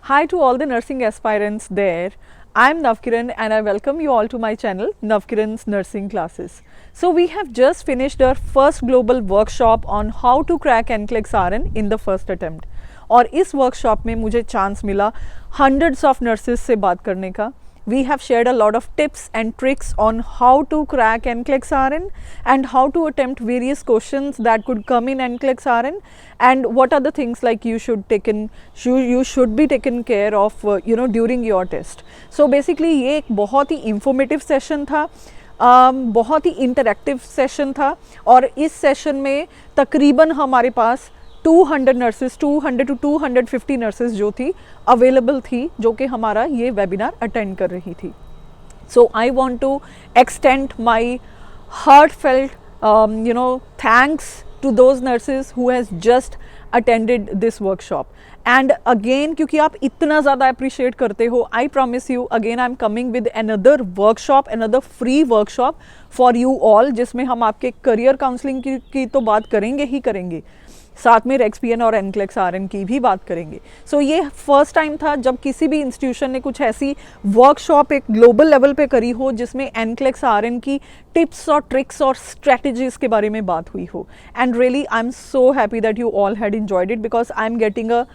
Hi to all the nursing aspirants there. I'm Navkiran and I welcome you all to my channel Navkiran's Nursing Classes. So we have just finished our first global workshop on how to crack NCLEX RN in the first attempt. और इस workshop में मुझे chance मिला hundreds of nurses से बात करने का. We have shared a lot of tips and tricks on how to crack NCLEX RN and how to attempt various questions that could come in NCLEX RN and what are the things like you should be taken care of during your test. So basically ये एक बहुत ही informative session था, बहुत ही interactive session था और इस session में तकरीबन हमारे पास 200 नर्सेस 200 to 250 नर्सेस जो थी अवेलेबल थी जो कि हमारा ये वेबिनार अटेंड कर रही थी. So I want to extend my heartfelt thanks to those nurses who has just attended this workshop. And again क्योंकि आप इतना ज़्यादा अप्रिशिएट करते हो, I promise you again I am coming with another workshop, another free workshop for you all, जिसमें हम आपके career counselling की तो बात करेंगे ही करेंगे, साथ में रेक्सपीएन और NCLEX RN की भी बात करेंगे. सो ये फर्स्ट टाइम था जब किसी भी इंस्टीट्यूशन ने कुछ ऐसी वर्कशॉप एक ग्लोबल लेवल पे करी हो जिसमें NCLEX RN की टिप्स और ट्रिक्स और स्ट्रेटजीज के बारे में बात हुई हो. And really I am so happy that you all had enjoyed it because I am getting a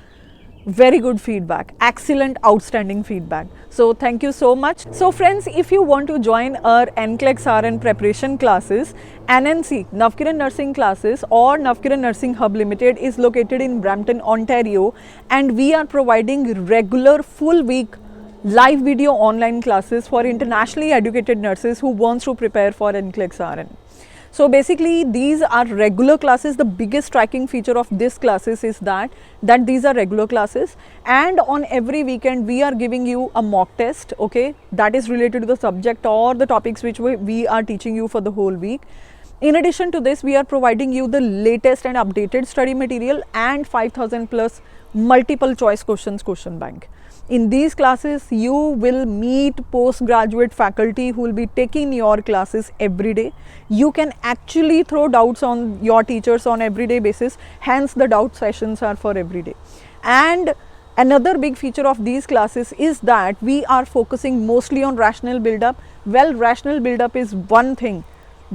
very good feedback, excellent, outstanding feedback. So thank you so much. So friends, if you want to join our NCLEX RN preparation classes, NNC Navkiran Nursing Classes or Navkiran Nursing Hub Limited is located in Brampton, Ontario, and we are providing regular full week live video online classes for internationally educated nurses who wants to prepare for NCLEX RN. So basically these are regular classes. The biggest striking feature of this classes is that these are regular classes, and on every weekend we are giving you a mock test, okay, that is related to the subject or the topics which we are teaching you for the whole week. In addition to this, we are providing you the latest and updated study material and 5000 plus multiple choice questions question bank. In these classes, you will meet postgraduate faculty who will be taking your classes every day. You can actually throw doubts on your teachers on everyday basis. Hence, the doubt sessions are for every day. And another big feature of these classes is that we are focusing mostly on rational buildup. Well, rational buildup is one thing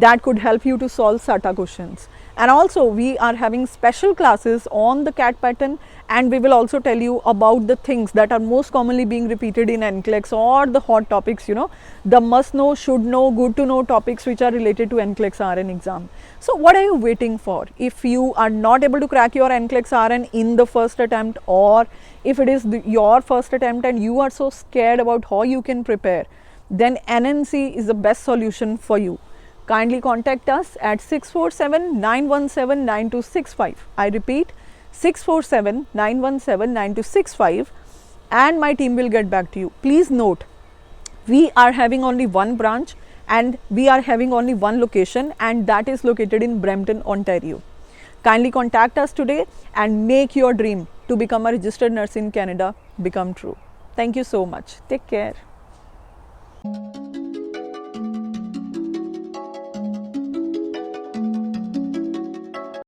that could help you to solve SATA questions. And also we are having special classes on the CAT pattern, and we will also tell you about the things that are most commonly being repeated in NCLEX or the hot topics, the must know, should know, good to know topics which are related to NCLEX RN exam. So what are you waiting for? If you are not able to crack your NCLEX RN in the first attempt, or if it is your first attempt and you are so scared about how you can prepare, then NNC is the best solution for you. Kindly contact us at 647-917-9265. I repeat, 647-917-9265, and my team will get back to you. Please note, we are having only one branch and we are having only one location, and that is located in Brampton, Ontario. Kindly contact us today and make your dream to become a registered nurse in Canada become true. Thank you so much. Take care.